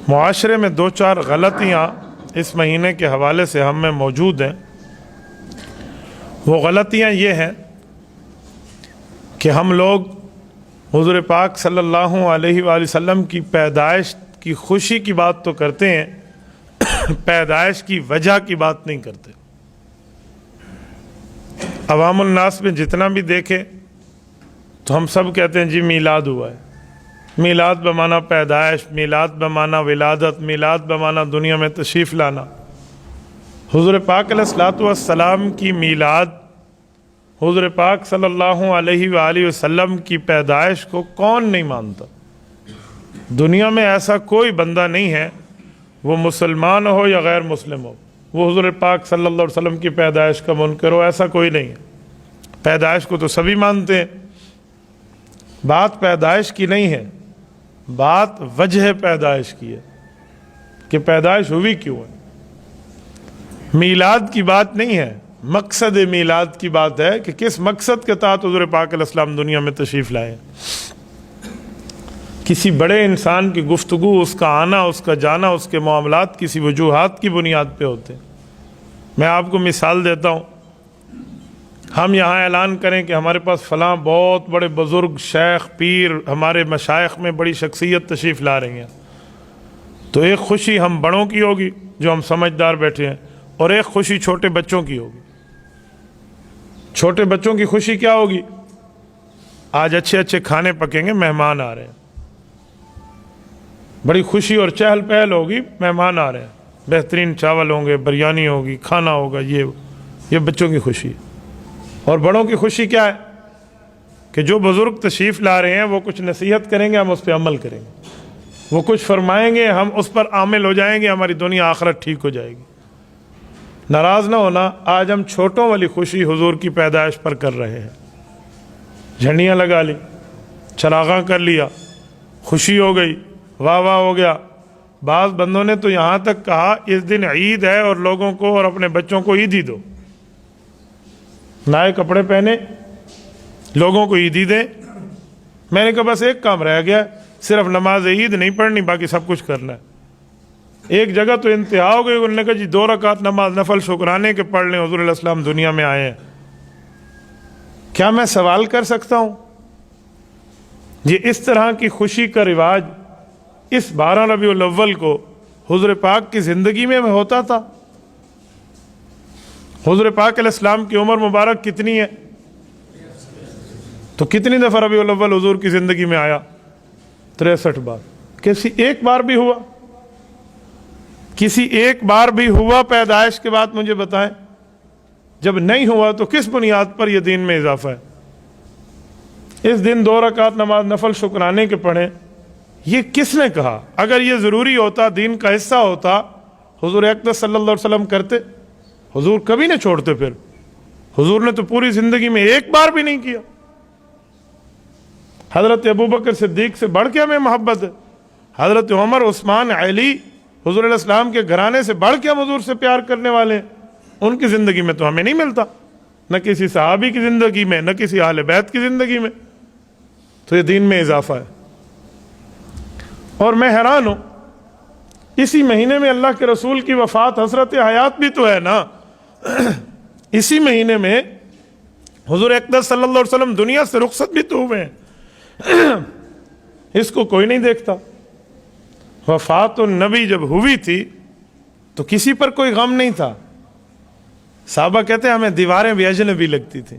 معاشرے میں دو چار غلطیاں اس مہینے کے حوالے سے ہم میں موجود ہیں۔ وہ غلطیاں یہ ہیں کہ ہم لوگ حضور پاک صلی اللہ علیہ وآلہ وسلم کی پیدائش کی خوشی کی بات تو کرتے ہیں، پیدائش کی وجہ کی بات نہیں کرتے۔ عوام الناس میں جتنا بھی دیکھے تو ہم سب کہتے ہیں جی میلاد ہوا ہے، میلاد بمانا پیدائش، میلاد بمانا ولادت، میلاد بمانا دنیا میں تشریف لانا۔ حضور پاک علیہ الصلوۃ والسلام کی میلاد، حضور پاک صلی اللہ علیہ وآلہ وسلم کی پیدائش کو کون نہیں مانتا؟ دنیا میں ایسا کوئی بندہ نہیں ہے، وہ مسلمان ہو یا غیر مسلم ہو، وہ حضور پاک صلی اللہ علیہ وسلم کی پیدائش کا منکر ہو، ایسا کوئی نہیں ہے۔ پیدائش کو تو سبھی مانتے ہیں۔ بات پیدائش کی نہیں ہے، بات وجہ پیدائش کی ہے کہ پیدائش ہوئی کیوں ہے۔ میلاد کی بات نہیں ہے، مقصد میلاد کی بات ہے کہ کس مقصد کے تحت حضور پاک علیہ السلام دنیا میں تشریف لائے۔ کسی بڑے انسان کی گفتگو، اس کا آنا، اس کا جانا، اس کے معاملات کسی وجوہات کی بنیاد پہ ہوتے ہیں۔ میں آپ کو مثال دیتا ہوں، ہم یہاں اعلان کریں کہ ہمارے پاس فلاں بہت بڑے بزرگ شیخ پیر ہمارے مشائخ میں بڑی شخصیت تشریف لا رہی ہیں، تو ایک خوشی ہم بڑوں کی ہوگی جو ہم سمجھدار بیٹھے ہیں، اور ایک خوشی چھوٹے بچوں کی ہوگی۔ چھوٹے بچوں کی خوشی کیا ہوگی؟ آج اچھے اچھے کھانے پکیں گے، مہمان آ رہے ہیں، بڑی خوشی اور چہل پہل ہوگی، مہمان آ رہے ہیں، بہترین چاول ہوں گے، بریانی ہوگی، کھانا ہوگا، یہ بچوں کی خوشی ہے۔ اور بڑوں کی خوشی کیا ہے کہ جو بزرگ تشریف لا رہے ہیں وہ کچھ نصیحت کریں گے، ہم اس پہ عمل کریں گے، وہ کچھ فرمائیں گے، ہم اس پر عامل ہو جائیں گے، ہماری دنیا آخرت ٹھیک ہو جائے گی۔ ناراض نہ ہونا، آج ہم چھوٹوں والی خوشی حضور کی پیدائش پر کر رہے ہیں، جھنڈیاں لگا لی، چراغاں کر لیا، خوشی ہو گئی، واہ واہ ہو گیا۔ بعض بندوں نے تو یہاں تک کہا اس دن عید ہے اور لوگوں کو اور اپنے بچوں کو عید ہی دو، نئے کپڑے پہنے، لوگوں کو عید ہی دیں۔ میں نے کہا بس ایک کام رہ گیا، صرف نماز عید نہیں پڑھنی، باقی سب کچھ کرنا ہے۔ ایک جگہ تو انتہا ہو گئی، انہوں نے کہا جی 2 رکعت نماز نفل شکرانے کے پڑھ لیں، حضور علیہ السلام دنیا میں آئے ہیں۔ کیا میں سوال کر سکتا ہوں؟ یہ اس طرح کی خوشی کا رواج اس 12 ربیع الاول کو حضور پاک کی زندگی میں ہوتا تھا؟ حضور پاک علیہ السلام کی عمر مبارک کتنی ہے؟ تو کتنی دفعہ ربیع الاول حضور کی زندگی میں آیا؟ 63 بار۔ کسی ایک بار بھی ہوا؟ کسی ایک بار بھی ہوا پیدائش کے بعد مجھے بتائیں؟ جب نہیں ہوا تو کس بنیاد پر یہ دین میں اضافہ ہے؟ اس دن 2 رکعت نماز نفل شکرانے کے پڑھیں، یہ کس نے کہا؟ اگر یہ ضروری ہوتا، دین کا حصہ ہوتا، حضور اقدس صلی اللہ علیہ وسلم کرتے؟ حضور کبھی نہیں چھوڑتے۔ پھر حضور نے تو پوری زندگی میں ایک بار بھی نہیں کیا۔ حضرت ابوبکر صدیق سے بڑھ کے ہمیں محبت ہے، حضرت عمر، عثمان، علی، حضور علیہ السلام کے گھرانے سے بڑھ کے ہم حضور سے پیار کرنے والے ہیں۔ ان کی زندگی میں تو ہمیں نہیں ملتا، نہ کسی صحابی کی زندگی میں، نہ کسی اہل بیت کی زندگی میں۔ تو یہ دین میں اضافہ ہے۔ اور میں حیران ہوں، اسی مہینے میں اللہ کے رسول کی وفات، حسرت حیات بھی تو ہے نا۔ اسی مہینے میں حضور اقدس صلی اللہ علیہ وسلم دنیا سے رخصت بھی تو ہوئے ہیں، اس کو کوئی نہیں دیکھتا۔ وفات النبی جب ہوئی تھی تو کسی پر کوئی غم نہیں تھا۔ صحابہ کہتے ہیں ہمیں دیواریں بھی اجنبی لگتی تھیں،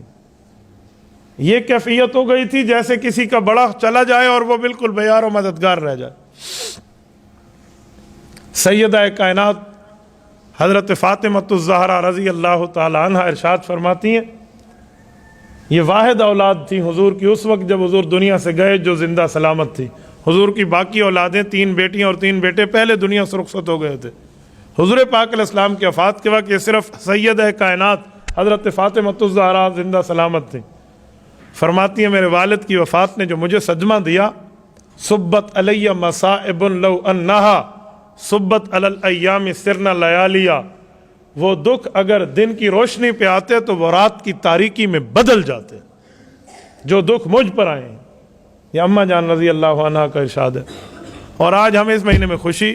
یہ کیفیت ہو گئی تھی جیسے کسی کا بڑا چلا جائے اور وہ بالکل بیار و مددگار رہ جائے۔ سیدہ کائنات حضرت فاطمۃ الزہرا رضی اللہ تعالی عنہ ارشاد فرماتی ہیں، یہ واحد اولاد تھی حضور کی اس وقت جب حضور دنیا سے گئے جو زندہ سلامت تھی۔ حضور کی باقی اولادیں 3 بیٹیاں اور 3 بیٹے پہلے دنیا سے رخصت ہو گئے تھے۔ حضور پاک علیہ السلام کی وفات کے وقت یہ صرف سیدہ کائنات حضرت فاطمۃ الزہرا زندہ سلامت تھی۔ فرماتی ہیں میرے والد کی وفات نے جو مجھے صدمہ دیا، صبت علی مصائب لو انہا صبت علی الایام سرنا لیالیا، وہ دکھ اگر دن کی روشنی پہ آتے تو وہ رات کی تاریکی میں بدل جاتے۔ جو دکھ مجھ پر آئے ہیں، یہ اماں جان رضی اللہ عنہ کا ارشاد ہے۔ اور آج ہمیں اس مہینے میں خوشی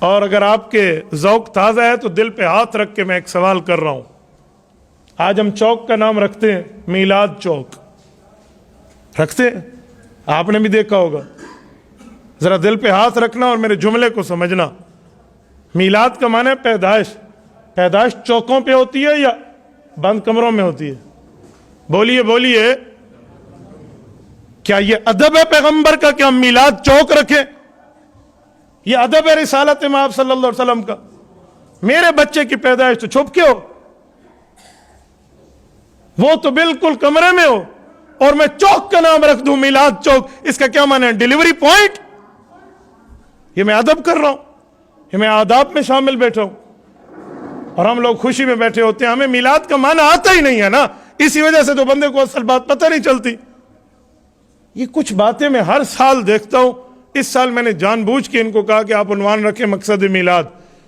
اور اگر آپ کے ذوق تازہ ہے تو دل پہ ہاتھ رکھ کے میں ایک سوال کر رہا ہوں. آج ہم چوک کا نام رکھتے ہیں میلاد چوک رکھتے ہیں, آپ نے بھی دیکھا ہوگا. ذرا دل پہ ہاتھ رکھنا اور میرے جملے کو سمجھنا. میلاد کا معنی ہے پیدائش. پیدائش چوکوں پہ ہوتی ہے یا بند کمروں میں ہوتی ہے؟ بولیے بولیے. کیا یہ ادب ہے پیغمبر کا کہ ہم میلاد چوک رکھیں؟ یہ ادب ہے رسالت مآب صلی اللہ علیہ وسلم کا؟ میرے بچے کی پیدائش تو چھپ کے ہو, وہ تو بالکل کمرے میں ہو, اور میں چوک کا نام رکھ دوں میلاد چوک. اس کا کیا معنی ہے؟ Delivery point. یہ میں ادب کر رہا ہوں, یہ میں آداب میں شامل بیٹھا ہوں, اور ہم لوگ خوشی میں بیٹھے ہوتے ہیں. ہمیں میلاد کا معنی آتا ہی نہیں ہے نا, اسی وجہ سے تو بندے کو اصل بات پتہ نہیں چلتی. یہ کچھ باتیں میں ہر سال دیکھتا ہوں. اس سال میں نے جان بوجھ کے ان کو کہا کہ آپ عنوان رکھیں مقصد میلاد,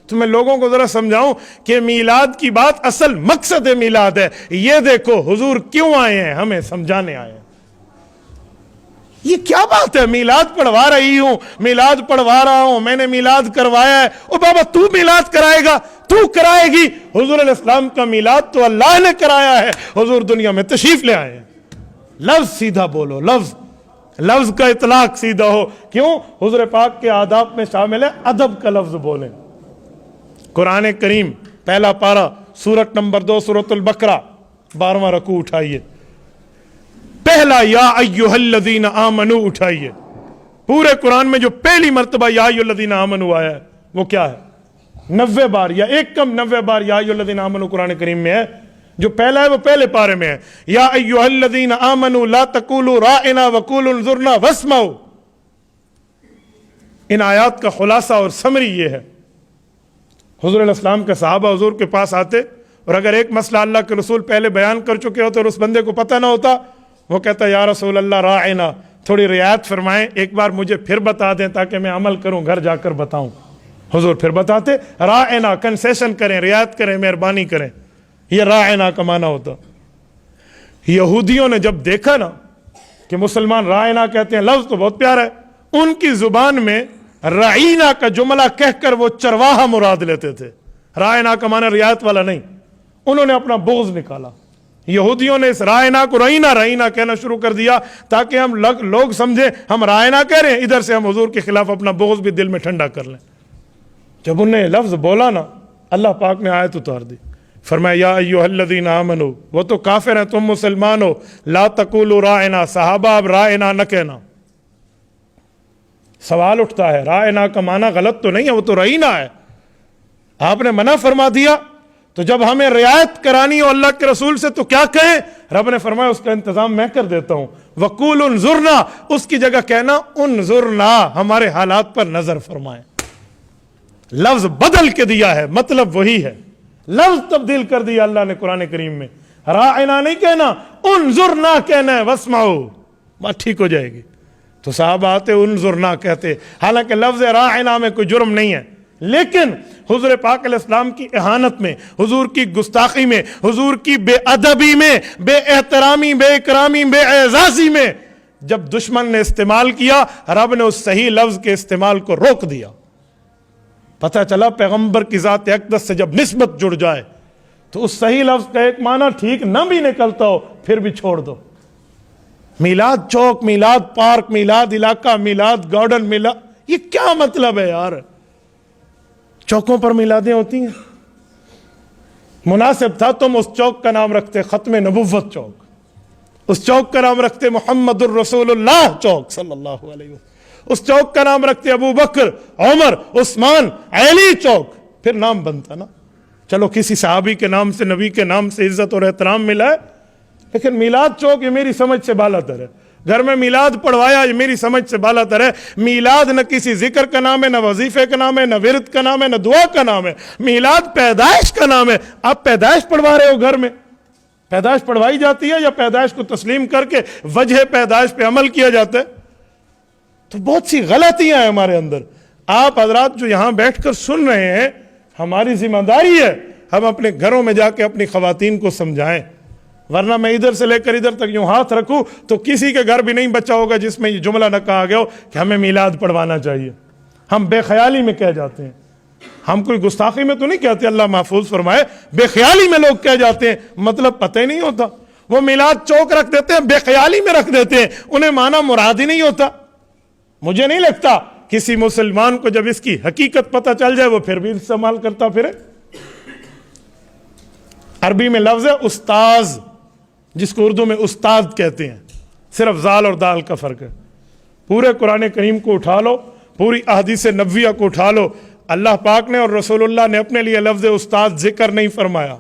تو میں لوگوں کو ذرا سمجھاؤں کہ میلاد کی بات اصل مقصد میلاد ہے. یہ دیکھو حضور کیوں آئے ہیں, ہمیں سمجھانے آئے ہیں. یہ کیا بات ہے؟ میلاد پڑھوا رہی ہوں, میلاد پڑھوا رہا ہوں, میں نے میلاد کروایا ہے. او بابا تو میلاد کرائے گا, تو کرائے گی. حضور علیہ السلام کا میلاد تو اللہ نے کرایا ہے, حضور دنیا میں تشریف لے آئے ہیں. لفظ سیدھا بولو, لفظ کا اطلاق سیدھا ہو. کیوں؟ حضور پاک کے آداب میں شامل ہے ادب کا لفظ بولیں. قرآن کریم پہلا پارہ سورت نمبر 2 سورۃ البقرہ 12واں رکوع اٹھائیے. پہلا یا ایھا الذین آمنوا اٹھائیے. پورے قرآن میں جو پہلی مرتبہ یا ایھا الذین آمنوا آیا ہے وہ کیا ہے؟ 90 بار یا ایک کم 90 بار یا ایھا الذین آمنوا قرآن کریم میں ہے. جو پہلا ہے وہ پہلے پارے میں ہے, یا ایھا الذین آمنوا لا تقولوا راعنا وقولوا انظرنا واسمعوا. ان آیات کا خلاصہ اور سمری یہ ہے. حضور علیہ السلام کے صحابہ حضور کے پاس آتے, اور اگر ایک مسئلہ اللہ کے رسول پہلے بیان کر چکے ہوتے اور اس بندے کو پتہ نہ ہوتا, وہ کہتا یا رسول اللہ راعنا, تھوڑی رعایت فرمائیں, ایک بار مجھے پھر بتا دیں تاکہ میں عمل کروں, گھر جا کر بتاؤں. حضور پھر بتاتے. راعنا کنسیشن کریں, رعایت کریں, مہربانی کریں, یہ راعنا کا معنی ہوتا. یہودیوں نے جب دیکھا نا کہ مسلمان راعنا کہتے ہیں, لفظ تو بہت پیارا ہے, ان کی زبان میں رعینا کا جملہ کہہ کر وہ چرواہا مراد لیتے تھے. راعنا کا معنی رعایت والا نہیں. انہوں نے اپنا بغض نکالا. یہودیوں نے اس رائنا کو رائنا کہنا شروع کر دیا تاکہ ہم لوگ سمجھیں ہم رائنا کہہ رہے ہیں, ادھر سے ہم حضور کے خلاف اپنا بغض بھی دل میں ٹھنڈا کر لیں. جب انہیں لفظ بولا نا, اللہ پاک نے آیت اتار دی, فرمایا یا ایھا الذین آمنو, وہ تو کافر ہیں, تم مسلمان ہو, لا تقولوا رائنا, صحابہ اب رائنا نہ کہنا. سوال اٹھتا ہے رائنا کا معنی غلط تو نہیں ہے, وہ تو رائنا ہے, آپ نے منع فرما دیا, تو جب ہمیں رعایت کرانی ہو اللہ کے رسول سے تو کیا کہیں؟ رب نے فرمایا اس کا انتظام میں کر دیتا ہوں. وقول انظرنا, اس کی جگہ کہنا انظرنا, ہمارے حالات پر نظر فرمائیں. لفظ بدل کے دیا ہے, مطلب وہی ہے, لفظ تبدیل کر دیا اللہ نے قرآن کریم میں. راعنا نہیں کہنا, انظرنا کہنا ہے, واسمعوا, بات ٹھیک ہو جائے گی. تو صحابہ آتے انظرنا کہتے, حالانکہ لفظ راعنا میں کوئی جرم نہیں ہے, لیکن حضور پاک علیہ السلام کی اہانت میں, حضور کی گستاخی میں, حضور کی بے ادبی میں, بے احترامی, بے اکرامی, بے اعزازی میں جب دشمن نے استعمال کیا, رب نے اس صحیح لفظ کے استعمال کو روک دیا. پتہ چلا پیغمبر کی ذات اقدس سے جب نسبت جڑ جائے تو اس صحیح لفظ کا ایک معنی ٹھیک نہ بھی نکلتا ہو پھر بھی چھوڑ دو. میلاد چوک, میلاد پارک, میلاد علاقہ, میلاد گارڈن, میلاد, یہ کیا مطلب ہے یار؟ چوکوں پر میلادیں ہوتی ہیں. مناسب تھا تم اس چوک کا نام رکھتے ختم نبوت چوک, اس چوک کا نام رکھتے محمد الرسول اللہ چوک صلی اللہ علیہ وسلم, اس چوک کا نام رکھتے ابو بکر, عمر, عثمان, علی چوک, پھر نام بنتا نا. چلو کسی صحابی کے نام سے, نبی کے نام سے عزت اور احترام ملا ہے, لیکن میلاد چوک یہ میری سمجھ سے بالا تر ہے. گھر میں میلاد پڑھوایا یہ میری سمجھ سے بالا تر ہے. میلاد نہ کسی ذکر کا نام ہے, نہ وظیفے کا نام ہے, نہ ورد کا نام ہے, نہ دعا کا نام ہے. میلاد پیدائش کا نام ہے. آپ پیدائش پڑھوا رہے ہو, گھر میں پیدائش پڑھوائی جاتی ہے یا پیدائش کو تسلیم کر کے وجہ پیدائش پہ عمل کیا جاتا ہے؟ تو بہت سی غلطیاں ہیں ہمارے اندر. آپ حضرات جو یہاں بیٹھ کر سن رہے ہیں, ہماری ذمہ داری ہے ہم اپنے گھروں میں جا کے اپنی خواتین کو سمجھائیں, ورنہ میں ادھر سے لے کر ادھر تک یوں ہاتھ رکھوں تو کسی کے گھر بھی نہیں بچا ہوگا جس میں یہ جملہ نہ کہا گیا ہو کہ ہمیں میلاد پڑھوانا چاہیے. ہم بے خیالی میں کہہ جاتے ہیں, ہم کوئی گستاخی میں تو نہیں کہتے اللہ محفوظ فرمائے، بے خیالی میں لوگ کہہ جاتے ہیں، مطلب پتہ ہی نہیں ہوتا. وہ میلاد چوک رکھ دیتے ہیں، بے خیالی میں رکھ دیتے ہیں، انہیں معنی مراد ہی نہیں ہوتا. مجھے نہیں لگتا کسی مسلمان کو جب اس کی حقیقت پتہ چل جائے وہ پھر بھی استعمال کرتا پھرے. عربی میں لفظ ہے استاذ، جس کو اردو میں استاد کہتے ہیں، صرف زال اور دال کا فرق ہے. پورے قرآن کریم کو اٹھا لو، پوری احادیث نبویہ کو اٹھا لو، اللہ پاک نے اور رسول اللہ نے اپنے لیے لفظ استاد ذکر نہیں فرمایا.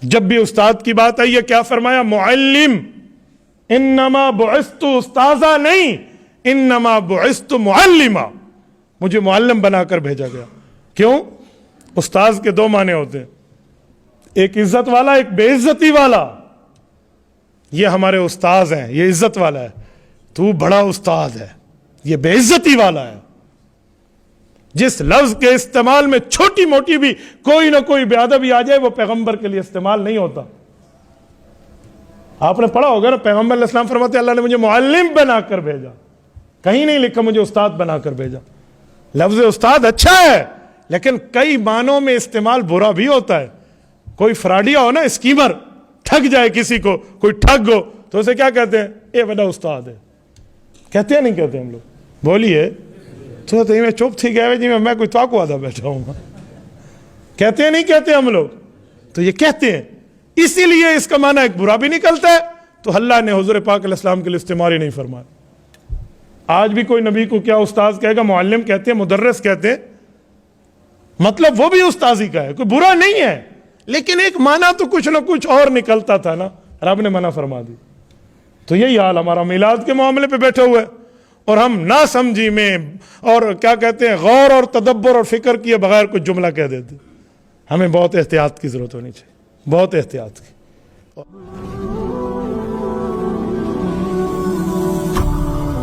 جب بھی استاد کی بات آئی ہے کیا فرمایا؟ معلم. انما بعثت استاذا نہیں، انما بعثت معلما، مجھے معلم بنا کر بھیجا گیا. کیوں؟ استاذ کے دو معنی ہوتے ہیں، ایک عزت والا، ایک بے عزتی والا. یہ ہمارے استاذ ہیں، یہ عزت والا ہے. تو بڑا استاد ہے، یہ بے عزتی والا ہے. جس لفظ کے استعمال میں چھوٹی موٹی بھی کوئی نہ کوئی بے ادبی آ جائے وہ پیغمبر کے لیے استعمال نہیں ہوتا. آپ نے پڑھا ہوگا نا، پیغمبر علیہ السلام فرماتے ہیں اللہ نے مجھے معلم بنا کر بھیجا، کہیں نہیں لکھا مجھے استاد بنا کر بھیجا. لفظ استاد اچھا ہے لیکن کئی معنوں میں استعمال برا بھی ہوتا ہے. کوئی فراڈیا ہو نا، اسکیمر، ٹھگ جائے کسی کو، کوئی ٹھگ ہو تو اسے کیا کہتے ہیں؟ اے بڑا استاد ہے. کہتے ہیں نہیں کہتے ہم لوگ؟ بولیے. تو میں چپ تھی گئے جی میں کوئی تو آدھا بیٹھا ہوں. کہتے ہیں نہیں کہتے ہم لوگ؟ تو یہ کہتے ہیں، اسی لیے اس کا معنی ایک برا بھی نکلتا ہے. تو اللہ نے حضور پاک علیہ السلام کے لیے استعمال ہی نہیں فرمایا. آج بھی کوئی نبی کو کیا استاذ کہے گا؟ معلم کہتے ہیں، مدرس کہتے ہیں، مطلب وہ بھی استاذی کا ہے، کوئی برا نہیں ہے، لیکن ایک معنی تو کچھ نہ کچھ اور نکلتا تھا نا، رب نے منع فرما دی. تو یہی حال ہمارا میلاد کے معاملے پہ بیٹھے ہوئے، اور ہم نہ سمجھی میں اور کیا کہتے ہیں غور اور تدبر اور فکر کیے بغیر کچھ جملہ کہہ دیتے. ہمیں بہت احتیاط کی ضرورت ہونی چاہیے، بہت احتیاط کی.